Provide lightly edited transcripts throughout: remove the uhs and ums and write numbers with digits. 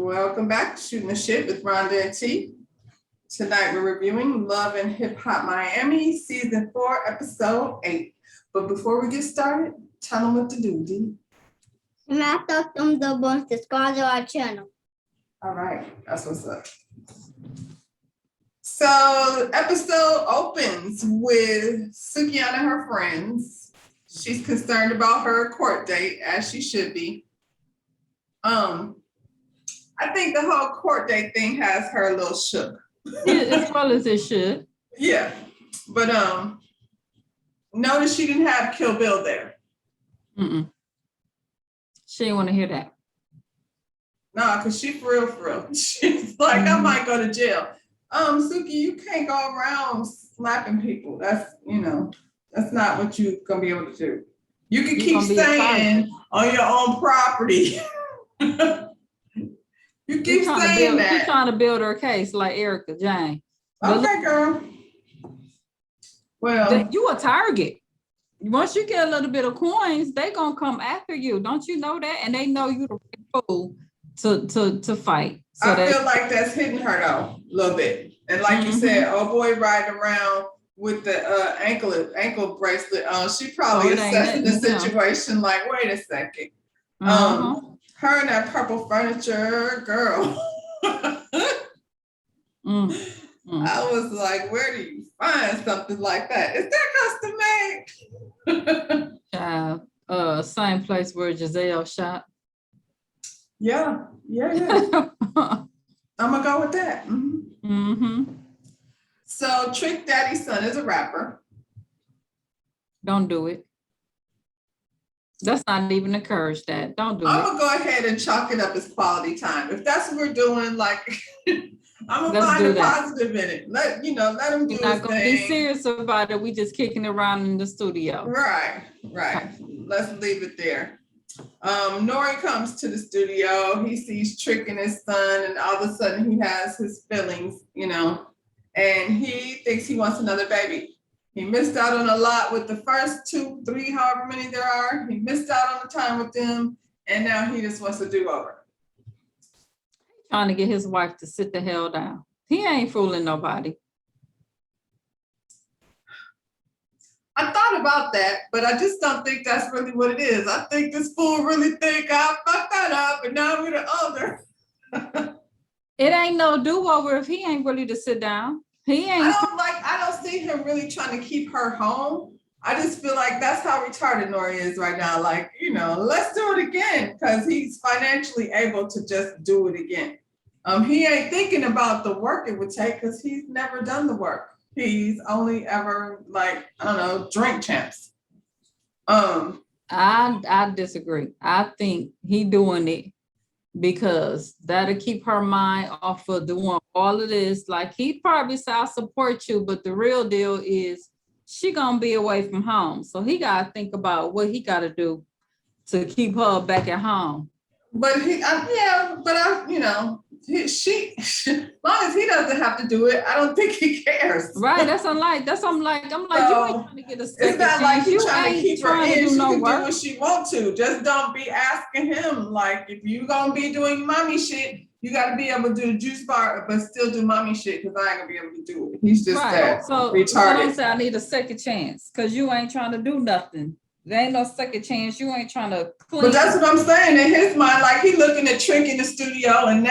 Welcome back to Shooting the Shit with Rhonda and T. Tonight we're reviewing Love and Hip Hop Miami, Season 4, Episode 8. But before we get started, tell them what to do, D. Smash the thumbs up and subscribe to our channel. All right, that's what's up. So episode opens with Sukiyana and her friends. She's concerned about her court date, as she should be. I think the whole court date thing has her a little shook. As well as it should. Yeah, but notice she didn't have Kill Bill there. She didn't want to hear that. No, because she for real. She's like, I might go to jail. Suki, you can't go around slapping people. That's not what you're gonna be able to do. You can keep staying on your own property. You keep saying that. She's trying to build her case like Erica Jane. Okay, girl. Well, you a target. Once you get a little bit of coins, they gonna come after you. Don't you know that? And they know you the right fool to fight. So I feel like that's hitting her though, a little bit. And like you said, oh boy, riding around with the ankle bracelet on. She probably assessing the situation like, wait a second. Her and that purple furniture girl. I was like, where do you find something like that? Is that custom made? Same place where Giselle shot. Yeah. I'm gonna go with that. So Trick Daddy's son is a rapper. Don't do it. Let's not even encourage that. Don't do it. I'm gonna go ahead and chalk it up as quality time. If that's what we're doing, like I'm gonna find a positive in it. Let them do his thing. We're not gonna be serious about it. We just kicking around in the studio. Right. Let's leave it there. Nori comes to the studio. He sees Trick and his son, and all of a sudden he has his feelings, and he thinks he wants another baby. He missed out on a lot with the first 2, 3, however many there are. He missed out on the time with them, and now he just wants a do-over. Trying to get his wife to sit the hell down. He ain't fooling nobody. I thought about that, but I just don't think that's really what it is. I think this fool really think I fucked that up, and now we're the older. It ain't no do-over if he ain't ready to sit down. He ain't. I don't see him really trying to keep her home. I just feel like that's how retarded Nori is right now. Like, let's do it again, because he's financially able to just do it again. He ain't thinking about the work it would take because he's never done the work. He's only ever drink champs. I disagree. I think he doing it because that'll keep her mind off of doing all of this. Like, he probably said, I'll support you, but the real deal is she gonna be away from home. So he gotta think about what he gotta do to keep her back at home. But she, as long as he doesn't have to do it, I don't think he cares. Right, I'm like, you ain't trying to get a second It's not like he's trying to keep her in. She can do what she want to. Just don't be asking him, like, if you gonna be doing mommy shit, you gotta be able to do the juice bar, but still do mommy shit, because I ain't gonna be able to do it. He's just retarded. So I need a second chance, because you ain't trying to do nothing. There ain't no second chance. You ain't trying to clean. But that's what I'm saying. In his mind, like, he looking at Trick in the studio, and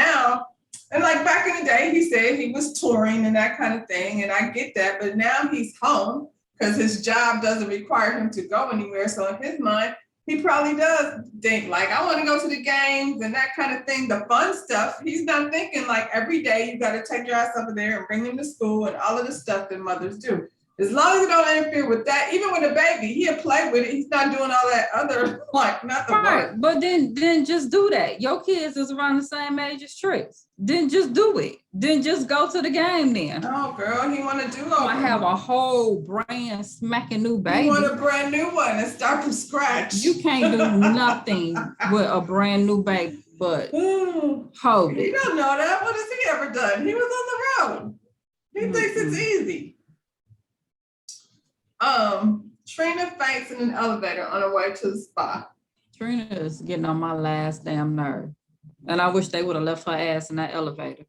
like back in the day, he said he was touring and that kind of thing, and I get that. But now he's home because his job doesn't require him to go anywhere. So in his mind, he probably does think like, I want to go to the games and that kind of thing, the fun stuff. He's not thinking like every day you got to take your ass over there and bring him to school and all of the stuff that mothers do. As long as you don't interfere with that, even with a baby, he'll play with it. He's not doing all that other, like, nothing. Right, but then just do that. Your kids is around the same age as Tricks. Then just do it. Then just go to the game then. Oh, girl, he want to do over. I have a whole brand smacking new baby. You want a brand new one and start from scratch. You can't do nothing with a brand new baby, but hold it. You don't know that. What has he ever done? He was on the road. He thinks it's easy. Trina faints in an elevator on her way to the spa. Trina is getting on my last damn nerve. And I wish they would have left her ass in that elevator.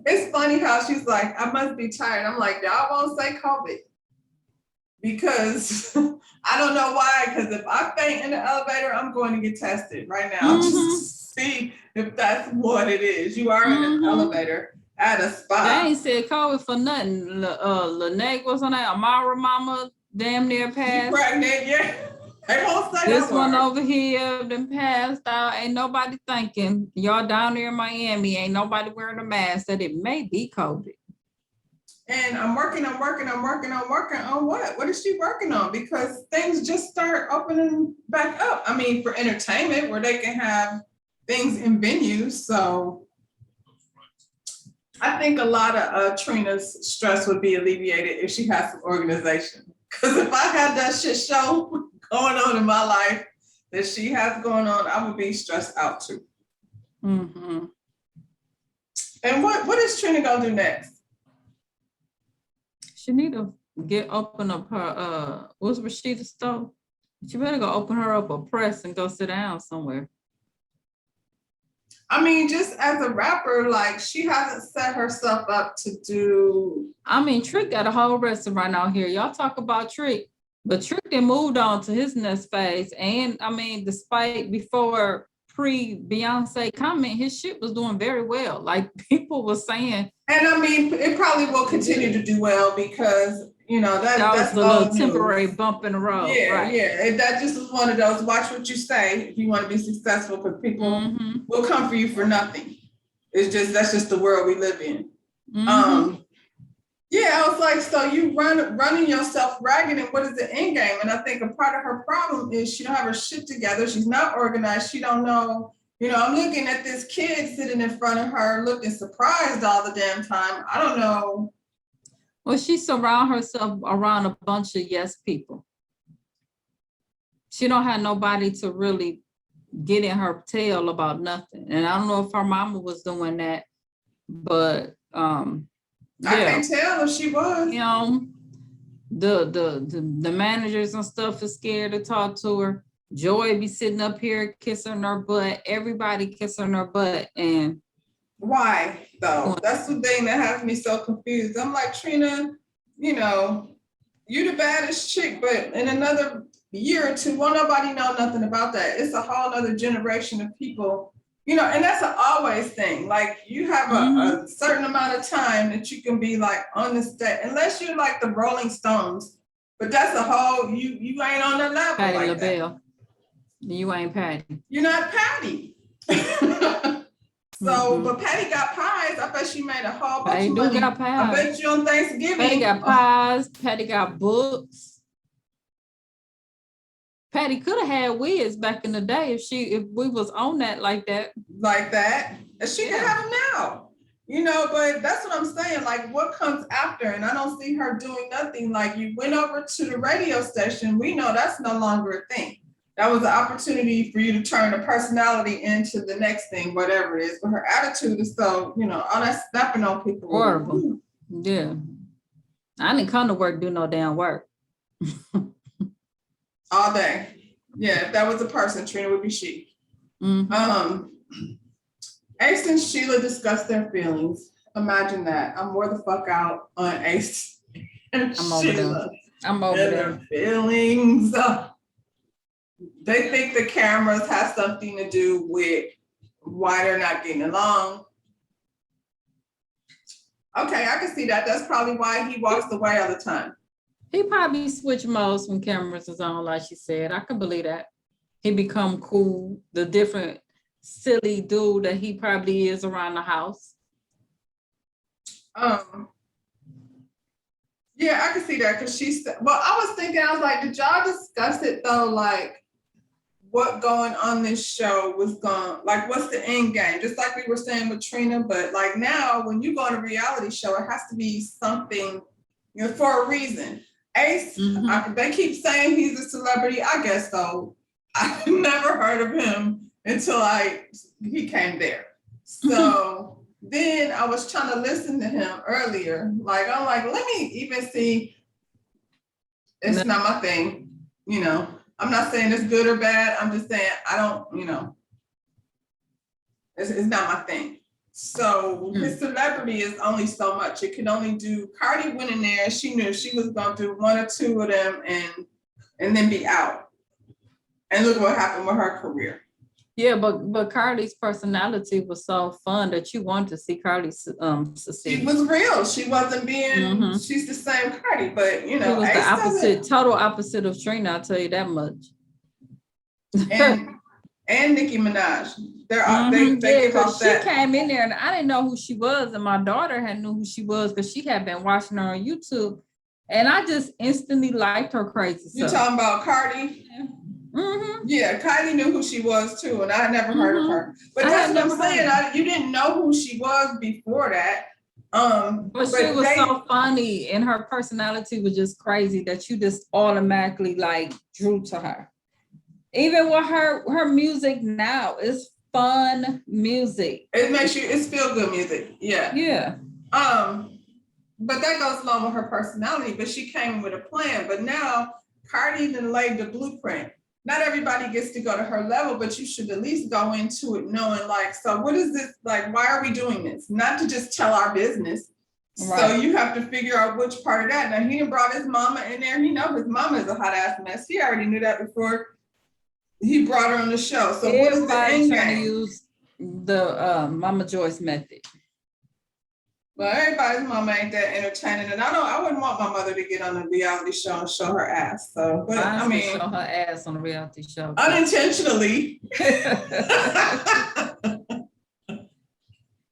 It's funny how she's like, I must be tired. I'm like, y'all won't say COVID. Because I don't know why, because if I faint in the elevator, I'm going to get tested right now just to see if that's what it is. You are in an elevator at a They spot. ain't said COVID for nothing. Lene was on that. Amara mama damn near You passed. pregnant, yeah. They won't say This that one word. over here then passed out. Ain't nobody thinking. Y'all down there in Miami, ain't nobody wearing a mask that it may be COVID. And I'm working on what? What is she working on? Because things just start opening back up. I mean, for entertainment, where they can have things in venues. So I think a lot of Trina's stress would be alleviated if she had some organization. Because if I had that shit show going on in my life that she has going on, I would be stressed out too. Mm-hmm. And what is Trina gonna do next? She need to open up her what's Rashida store? She better go open her up a press and go sit down somewhere. I mean, just as a rapper, like she hasn't set herself up to do. I mean, Trick got a whole restaurant out here. Y'all talk about Trick, but Trick then moved on to his next phase. And I mean, despite before pre-Beyonce comment, his shit was doing very well. Like people were saying. And I mean, it probably will continue to do well because, you know, that's was a little temporary bump in the road. Yeah, right. Yeah. And that just was one of those, watch what you say if you want to be successful, because people will come for you for nothing. That's just the world we live in. Yeah, I was like, so you running yourself ragged, and what is the end game? And I think a part of her problem is she don't have her shit together. She's not organized. She don't know. You know, I'm looking at this kid sitting in front of her looking surprised all the damn time. I don't know. Well, she surround herself around a bunch of yes people. She don't have nobody to really get in her tail about nothing. And I don't know if her mama was doing that, but I can't tell if she was. You know, the managers and stuff is scared to talk to her. Joy be sitting up here kissing her butt. Everybody kissing her butt. And why though? That's the thing that has me so confused. I'm like, Trina, you know, you the baddest chick, but in another year or two, won't nobody know nothing about that. It's a whole other generation of people. You know, and that's an always thing. Like you have a certain amount of time that you can be like on the stage, unless you're like the Rolling Stones. But that's a whole, you ain't on the level. Patti like LaBelle. That. You ain't Patti. You're not Patti. So, but Patti got pies. I bet she made a whole bunch of money. Got pies. I bet you on Thanksgiving. Patti got pies. Patti got books. Patti could have had Wiz back in the day if we was on that like that. Like that. And she can have them now. You know, but that's what I'm saying. Like what comes after? And I don't see her doing nothing. Like you went over to the radio station. We know that's no longer a thing. That was an opportunity for you to turn a personality into the next thing, whatever it is. But her attitude is so, you know, all that snapping on people. Horrible. Yeah. I didn't come to work, do no damn work. All day. Yeah, if that was a person, Trina would be she. Ace and Sheila discussed their feelings. Imagine that. I'm more the fuck out on Ace and Sheila. I'm over their feelings. They think the cameras have something to do with why they're not getting along. Okay, I can see that. That's probably why he walks away all the time. He probably switch modes when cameras is on, like she said. I can believe that. He become cool, the different silly dude that he probably is around the house. Yeah, I can see that because she said, well, I was thinking, I was like, did y'all discuss it though? Like what going on this show was going, like what's the end game? Just like we were saying with Trina, but like now when you go on a reality show, it has to be something, you know, for a reason. Ace, they keep saying he's a celebrity. I guess so. I've never heard of him until he came there. So then I was trying to listen to him earlier. Like, I'm like, let me even see. It's not my thing. You know, I'm not saying it's good or bad. I'm just saying, I don't, you know, It's not my thing. So his celebrity is only so much. It can only do. Cardi went in there. She knew she was gonna do one or two of them and then be out. And look what happened with her career. Yeah, but Cardi's personality was so fun that you wanted to see Cardi succeed. She was real. She wasn't being. She's the same Cardi, but you know, It was Ace the opposite, total opposite of Trina. I'll tell you that much. And Nicki Minaj. They give off she that. came in there and I didn't know who she was, and my daughter had knew who she was because she had been watching her on YouTube, and I just instantly liked her crazy You stuff. talking about Cardi? Yeah, Cardi knew who she was too, and I had never heard of her. But that's what I'm saying. You didn't know who she was before that. But she was so funny, and her personality was just crazy that you just automatically like drew to her. Even with her music now is fun music. It makes you, it's feel good music. Yeah. Yeah. But that goes along with her personality, but she came with a plan. But now Cardi then laid the blueprint. Not everybody gets to go to her level, but you should at least go into it knowing like, so what is this? Like, why are we doing this? Not to just tell our business. Right. So you have to figure out which part of that. Now he done brought his mama in there. He know his mama is a hot ass mess. He already knew that before he brought her on the show. So what is the end game? To use the Mama Joyce method. Well, everybody's mama ain't that entertaining, and I wouldn't want my mother to get on a reality show and show her ass. So, but I mean, show her ass on a reality show unintentionally.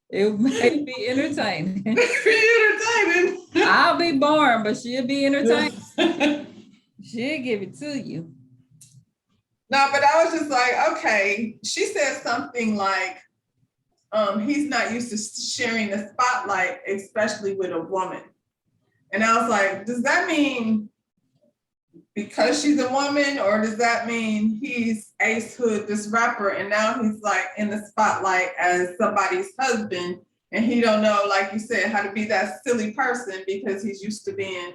It may be entertaining. Entertaining. I'll be boring, but she'll be entertaining. She'll give it to you. No, but I was just like, okay. She said something like, he's not used to sharing the spotlight, especially with a woman. And I was like, does that mean because she's a woman, or does that mean he's Ace Hood, this rapper, and now he's like in the spotlight as somebody's husband, and he don't know, like you said, how to be that silly person because he's used to being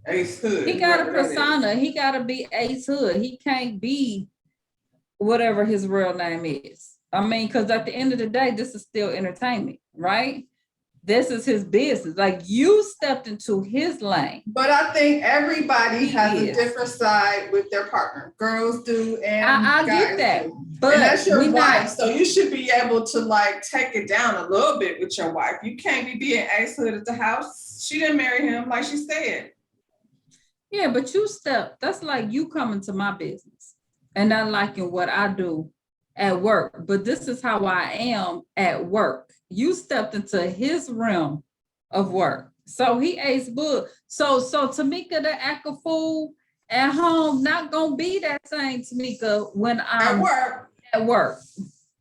Ace Hood. He got a persona. He got to be Ace Hood. He can't be whatever his real name is. I mean, because at the end of the day, this is still entertainment, right? This is his business. Like, you stepped into his lane. But I think everybody has a different side with their partner. Girls do, and I get that. Do. But and that's your wife, so you should be able to like take it down a little bit with your wife. You can't be being Ace Hood at the house. She didn't marry him, like she said. Yeah, but you that's like you coming to my business and not liking what I do at work, but this is how I am at work. You stepped into his realm of work. So he Ace Hood. So Tamika the act a fool at home, not gonna be that same Tamika when I'm at work.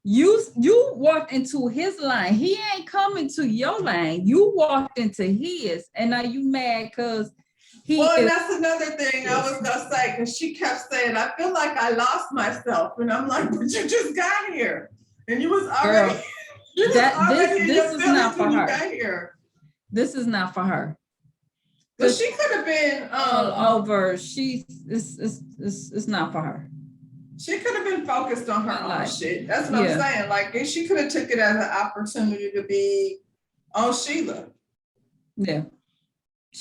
You walked into his lane. He ain't coming to your lane. You walked into his, and now you mad because and that's another thing I was gonna say, because she kept saying, I feel like I lost myself. And I'm like, but you just got here. And you was already, girl, this is not for her. This is not for her. But she could have been all over. It's not for her. She could have been focused on her own shit. That's what I'm saying. Like, she could have took it as an opportunity to be on Sheila. Yeah.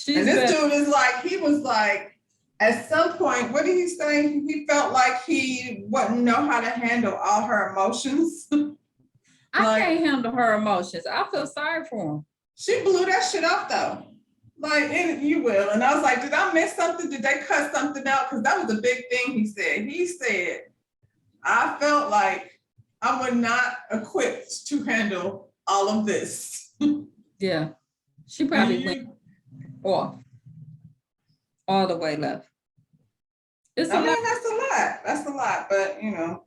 And this dude is like, he was like, at some point, what did he say? He felt like he wouldn't know how to handle all her emotions. I can't handle her emotions. I feel sorry for him. She blew that shit off though. Like, and you will. And I was like, did I miss something? Did they cut something out? Because that was a big thing he said. He said, I felt like I was not equipped to handle all of this. Yeah. She probably went off all the way left. That's a lot. That's a lot. But you know,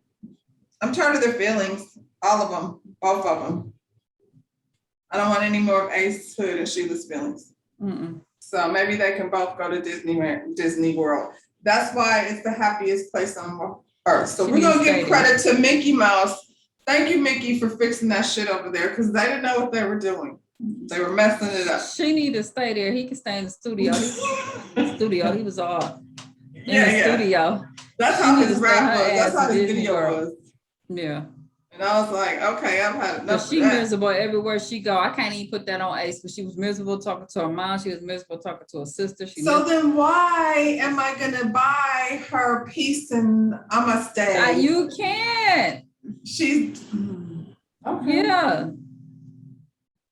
I'm tired of their feelings. All of them, both of them. I don't want any more of Ace Hood and Sheila's feelings. So maybe they can both go to Disney World. That's why it's the happiest place on earth. So we're gonna give credit to Mickey Mouse. Thank you, Mickey, for fixing that shit over there, because they didn't know what they were doing. They were messing it up. She need to stay there. He can stay in the studio. He was all in the studio. That's how his rap was. That's how his video was. Yeah. And I was like, okay, I've had But enough of she that. miserable everywhere she go. I can't even put that on Ace, but she was miserable talking to her mom. She was miserable talking to her sister. So then why am I gonna buy her peace and I'ma stay? You can't. She's okay. Yeah.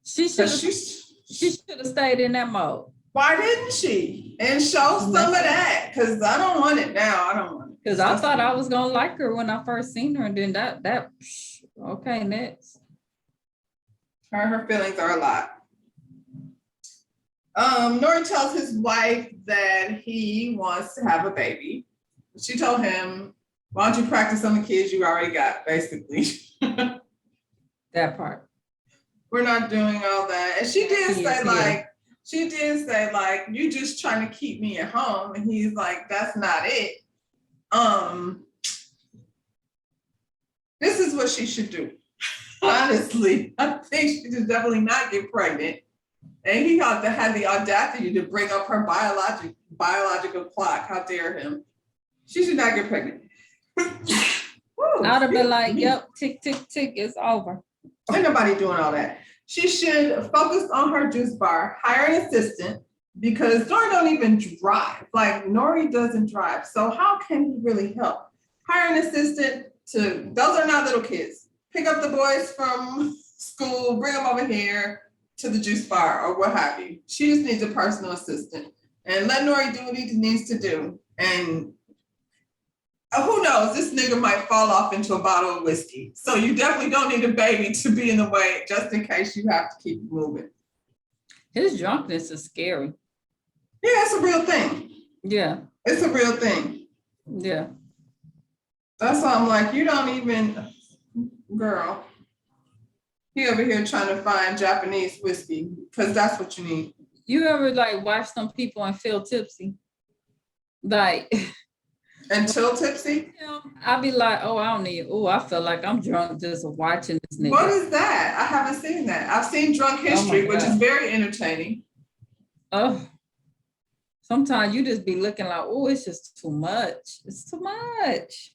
She should But have. she's She should have stayed in that mode. why didn't she? And show some of that, because I don't want it now. I don't want it. Because I thought I was gonna like her when I first seen her, and then that okay, next. Her feelings are a lot. Nori tells his wife that he wants to have a baby. She told him, why don't you practice on the kids you already got, basically. That part. We're not doing all that. And she did Yes, say like, you just trying to keep me at home. And he's like, that's not it. This is what she should do. Honestly, I think she should definitely not get pregnant. And he had the audacity to bring up her biological clock. How dare him? She should not get pregnant. I'd have been like, yep, tick, tick, tick, it's over. Ain't nobody doing all that. She should focus on her juice bar, hire an assistant, because Nori don't even drive. Like, Nori doesn't drive. So how can he really help? Hire an assistant those are not little kids. Pick up the boys from school, bring them over here to the juice bar or what have you. She just needs a personal assistant. And let Nori do what he needs to do. And who knows, this nigga might fall off into a bottle of whiskey. So you definitely don't need a baby to be in the way, just in case you have to keep moving. His drunkenness is scary. Yeah, it's a real thing. Yeah. It's a real thing. Yeah. That's why I'm like, you don't even, girl. He over here trying to find Japanese whiskey, because that's what you need. You ever like watch some people and feel tipsy? Like Until tipsy? I'll be like, oh, I don't need, oh, I feel like I'm drunk just watching this nigga. What is that? I haven't seen that. I've seen Drunk History, which is very entertaining. Oh, sometimes you just be looking like, oh, it's just too much. It's too much.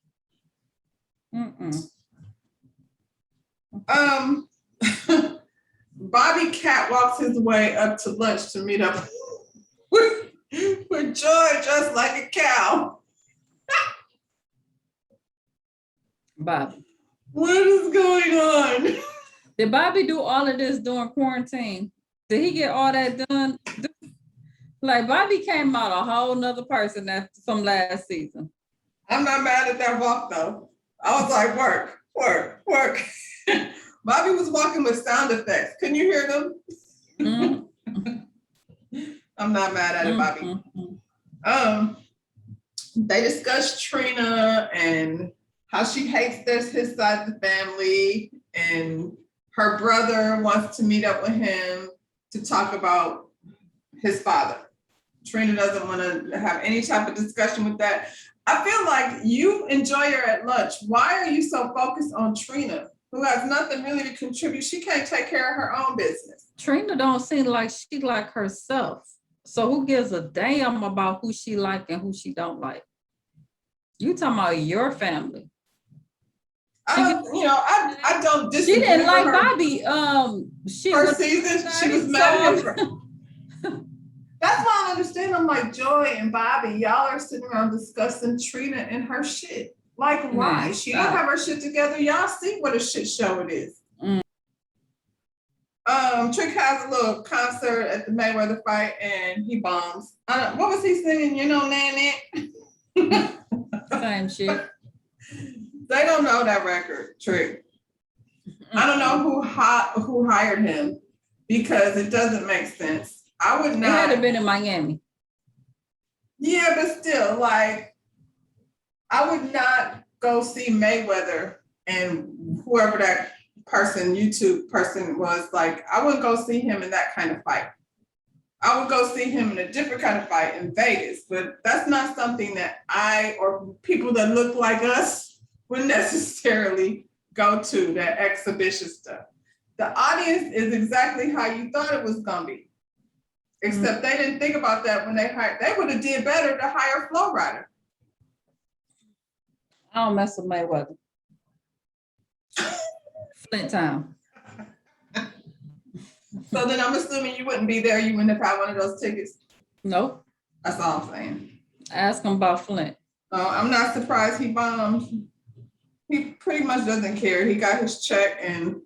Bobby catwalks his way up to lunch to meet up with Joy, just like a cow. Bobby. What is going on? Did Bobby do all of this during quarantine? Did he get all that done? Like Bobby came out a whole nother person from last season. I'm not mad at that walk though. I was like, work, work, work. Bobby was walking with sound effects. Couldn't you hear them? I'm not mad at it, Bobby. They discussed Trina and how she hates his side of the family, and her brother wants to meet up with him to talk about his father. Trina doesn't want to have any type of discussion with that. I feel like you enjoy her at lunch. Why are you so focused on Trina, who has nothing really to contribute? She can't take care of her own business. Trina don't seem like she like herself. So who gives a damn about who she like and who she don't like? You talking about your family. I don't disagree. She didn't like her. Bobby. First season, she was mad at him. That's why I understand. I'm like, Joy and Bobby, y'all are sitting around discussing Trina and her shit. Like, why? She don't have her shit together. Y'all see what a shit show it is. Trick has a little concert at the Mayweather fight and he bombs. What was he singing? You know, Nanette? Same shit. They don't know that record, Trick. I don't know who hired him because it doesn't make sense. I would not. It had to been in Miami. Yeah, but still, like, I would not go see Mayweather and whoever that person, YouTube person was, like, I wouldn't go see him in that kind of fight. I would go see him in a different kind of fight in Vegas, but that's not something that I or people that look like us would necessarily go to, that exhibition stuff. The audience is exactly how you thought it was gonna be. Except they didn't think about that when they would have did better to hire Flo Rida. I don't mess with Mayweather. Flint Town. So then I'm assuming you wouldn't be there. You wouldn't have had one of those tickets. Nope. That's all I'm saying. Ask him about Flint. I'm not surprised he bombed. He pretty much doesn't care. He got his check and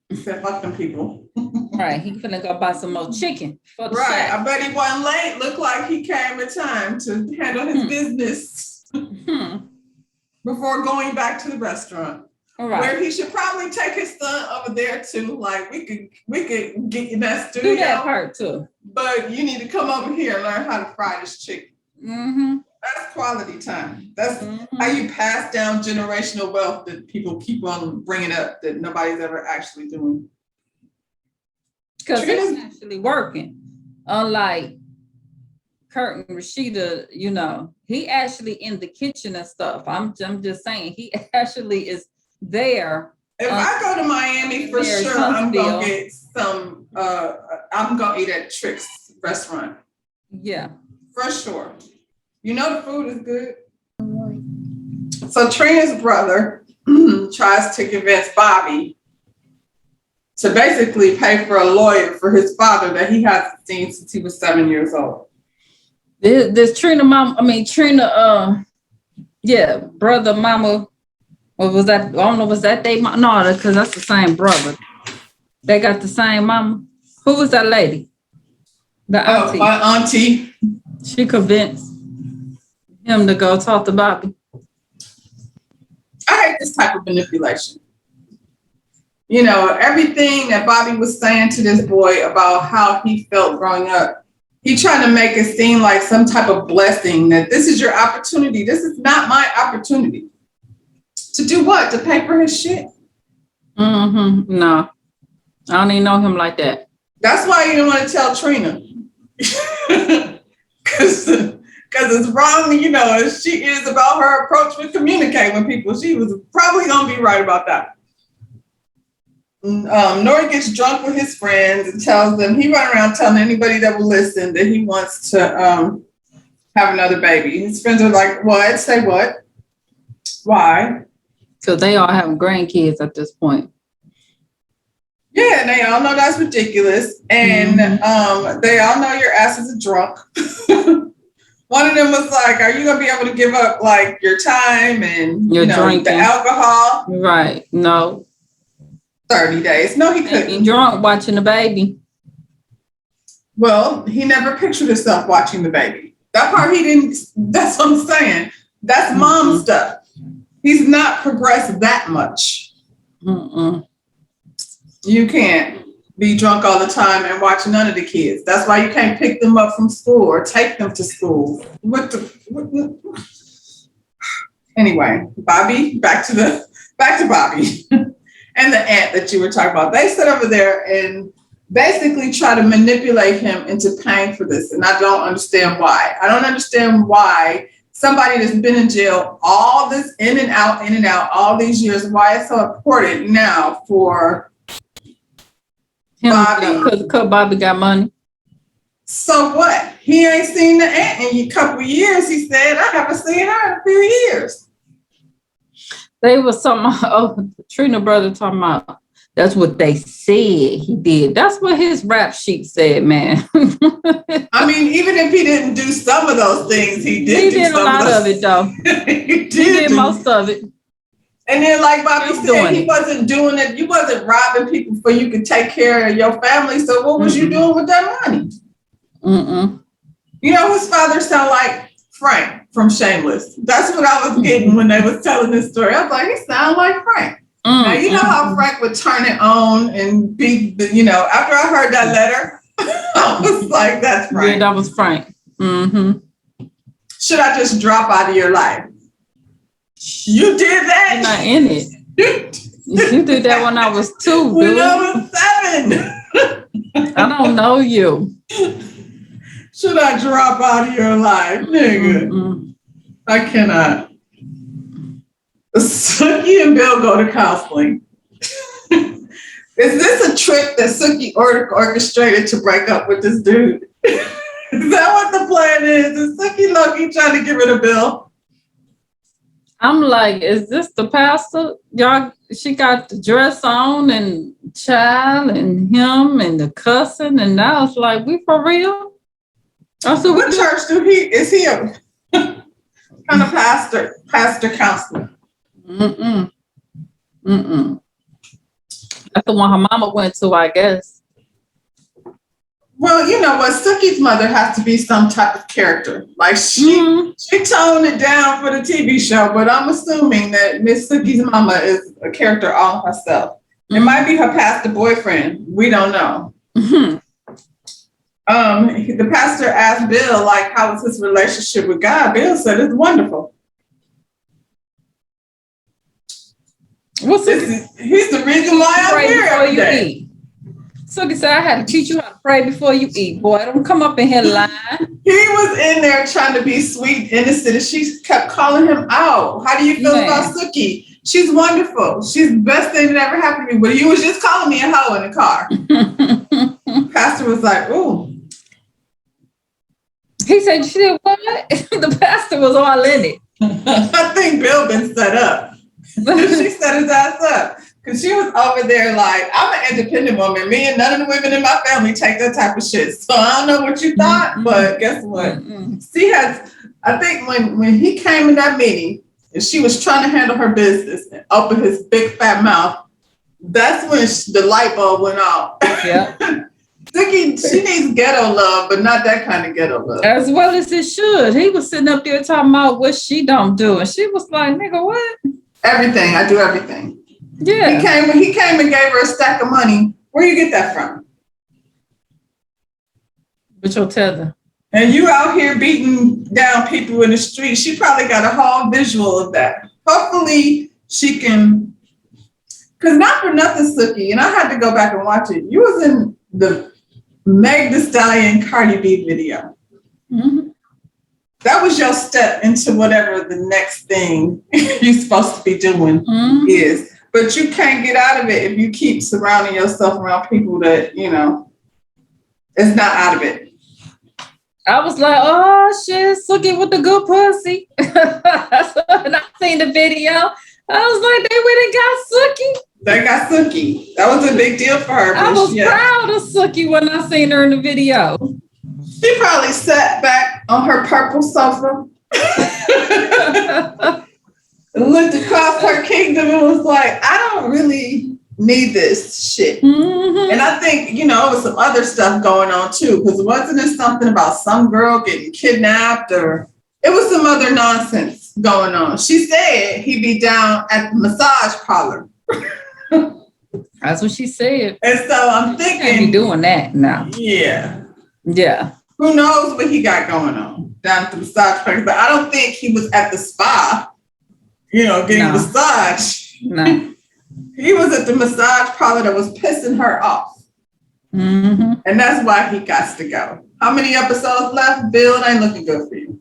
he said, fuck them people. Right. He finna go buy some more chicken for the Right. shack. I bet he wasn't late. Looked like he came in time to handle his business before going back to the restaurant. All Where right. he should probably take his son over there too. Like we could get in that studio. Do that part too. But you need to come over here and learn how to fry this chicken. Mm-hmm. That's quality time. That's how you pass down generational wealth that people keep on bringing up that nobody's ever actually doing. Because he's actually working. Unlike Kurt and Rashida, you know, he actually in the kitchen and stuff. I'm just saying, he actually is there. If I go to Miami, for there's sure, I'm gonna Huntsville. get some. I'm gonna eat at Trix restaurant Yeah. for sure. You know the food is good. So Trina's brother tries to convince Bobby to basically pay for a lawyer for his father that he hasn't seen since he was 7 years old. This Trina mom, yeah, brother, mama. What was that? I don't know, was that they mom? No, because that's the same brother. They got the same mama. Who was that lady? The auntie. My auntie. She convinced him to go talk to Bobby. I hate this type of manipulation. You know, everything that Bobby was saying to this boy about how he felt growing up, he trying to make it seem like some type of blessing, that this is your opportunity. This is not my opportunity. To do what? To pay for his shit? Mm-hmm. No, I don't even know him like that. That's why you didn't want to tell Trina. Because it's wrong, you know, as she is about her approach with communicating with people. She was probably going to be right about that. Nori gets drunk with his friends and tells them, he run around telling anybody that will listen that he wants to have another baby. His friends are like, what? Say what? Why? Because they all have grandkids at this point. Yeah, and they all know that's ridiculous. And they all know your ass is a drunk. One of them was like, are you going to be able to give up like your time and Your drinking. the alcohol? Right. No. 30 days. No, he He couldn't. drunk watching the baby. Well, he never pictured himself watching the baby. That part he didn't, that's what I'm saying. That's mom stuff. He's not progressed that much. Mm-mm. You can't be drunk all the time and watch none of the kids. That's why you can't pick them up from school or take them to school. Anyway, Bobby, back to Bobby and the aunt that you were talking about. They sit over there and basically try to manipulate him into paying for this. And I don't understand why. I don't understand why somebody that's been in jail all this in and out all these years, why it's so important now for Bobby. Because Bobby got money. So what? He ain't seen the aunt in a couple of years. He said, I haven't seen her in a few years. They was talking, Trina brother talking about, that's what they said he did. That's what his rap sheet said, man. I mean, even if he didn't do some of those things, he did a lot of it, though. He did most of it. And then, like Bobby He's said, doing he it. wasn't doing it. You wasn't robbing people so you could take care of your family. So what was you doing with that money? Mm-mm. You know, his father sounded like Frank from Shameless. That's what I was getting when they was telling this story. I was like, he sounded like Frank. Now, you know how Frank would turn it on and be, you know, after I heard that letter, I was like, that's Frank. Yeah, that was Frank. Mm-hmm. Should I just drop out of your life? You did that? You're not in it. You did that when I was 2, When dude. I was 7. I don't know you. Should I drop out of your life? Nigga, Mm-mm. I cannot. Sookie and Bill go to counseling. Is this a trick that Sookie orchestrated to break up with this dude? Is that what the plan is? Is Sookie Loki trying to get rid of Bill? I'm like, is this the pastor? Y'all, she got the dress on and child and him and the cussing. And I was like, we for real? I said, What church is he a kind of pastor counselor? Mm-mm. Mm-mm. That's the one her mama went to, I guess. Well, you know what? Suki's mother has to be some type of character. Like she toned it down for the TV show, but I'm assuming that Miss Suki's mama is a character all herself. It might be her pastor boyfriend. We don't know. Mm-hmm. The pastor asked Bill, like, how was his relationship with God? Bill said it's wonderful. What's this? He's the reason why I'm Pray here before every you day. eat. Suki said, I had to teach you how to pray before you eat. Boy, don't come up in here lying. He was in there trying to be sweet, innocent, and she kept calling him out. How do you feel about Suki? She's wonderful. She's the best thing that ever happened to me. But you was just calling me a hoe in the car. Pastor was like, ooh. He said, she did what? The pastor was all in it. I think Bill been set up. She set his ass up. Because she was over there like, I'm an independent woman. Me and none of the women in my family take that type of shit. So I don't know what you thought, but guess what? She has, I think when he came in that meeting and she was trying to handle her business and open his big fat mouth, that's when the light bulb went off. Yeah. Suki, she needs ghetto love, but not that kind of ghetto love. As well as it should. He was sitting up there talking about what she don't do. And she was like, nigga, what? Everything. I do everything. Yeah. He came and gave her a stack of money. Where you get that from? With your tether. And you out here beating down people in the street. She probably got a whole visual of that. Hopefully she can, because not for nothing, Suki, and I had to go back and watch it. You was in the Meg Thee Stallion Cardi B video. Mm-hmm. That was your step into whatever the next thing you're supposed to be doing is. But you can't get out of it if you keep surrounding yourself around people that, you know, it's not out of it. I was like, oh shit, Suki with the good pussy. And I seen the video. I was like, they went and got Suki. They got Suki. That was a big deal for her. I was proud of Suki when I seen her in the video. She probably sat back on her purple sofa and looked across her kingdom and was like, I don't really need this shit. Mm-hmm. And I think, you know, it was some other stuff going on too, because wasn't there something about some girl getting kidnapped, or it was some other nonsense going on. She said he'd be down at the massage parlor. That's what she said. And so I'm thinking, can't be doing that now. Yeah. Who Who knows what he got going on down at the massage parlor? But I don't think he was at the spa, you know, getting a massage. No. He was at the massage parlor that was pissing her off. Mm-hmm. And that's why he got to go. How many episodes left? Bill, it ain't looking good for you.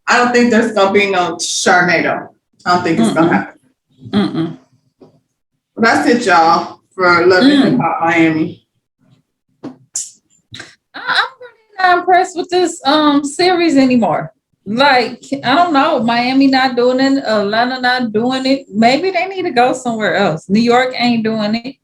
I don't think there's going to be no Sharnado. I don't think it's going to happen. Mm-mm. Well, that's it, y'all, for Love and Hip Hop Miami. I'm really not impressed with this series anymore. Like, I don't know, Miami not doing it, Atlanta not doing it. Maybe they need to go somewhere else. New York ain't doing it.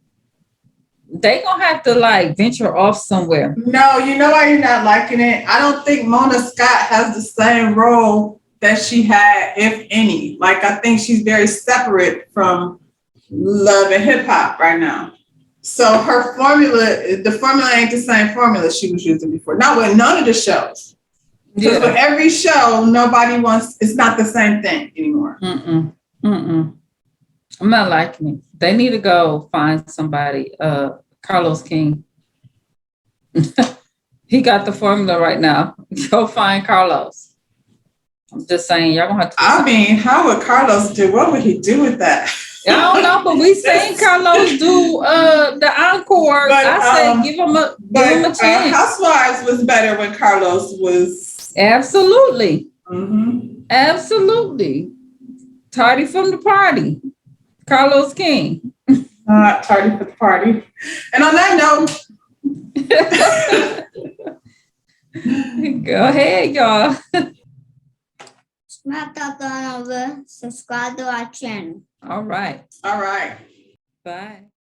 They gonna have to like venture off somewhere. No, you know why you're not liking it? I don't think Mona Scott has the same role that she had, if any. Like, I think she's very separate from Love and Hip Hop right now. So her formula, the formula ain't the same formula she was using before. Not with none of the shows. Because for every show, nobody wants, it's not the same thing anymore. I'm not liking it. They need to go find somebody. Carlos King. He got the formula right now. Go find Carlos. I'm just saying, y'all gonna have to. I mean, how would Carlos do? What would he do with that? I don't know, but we seen Carlos do the encore. But, I said, give him a chance. Housewives was better when Carlos was. Absolutely. Mm-hmm. Absolutely. Tardy from the party. Carlos King. Tardy for the party. And on that note. Go ahead, y'all. Mata Donovan, subscribe to our channel. All right. All right. Bye.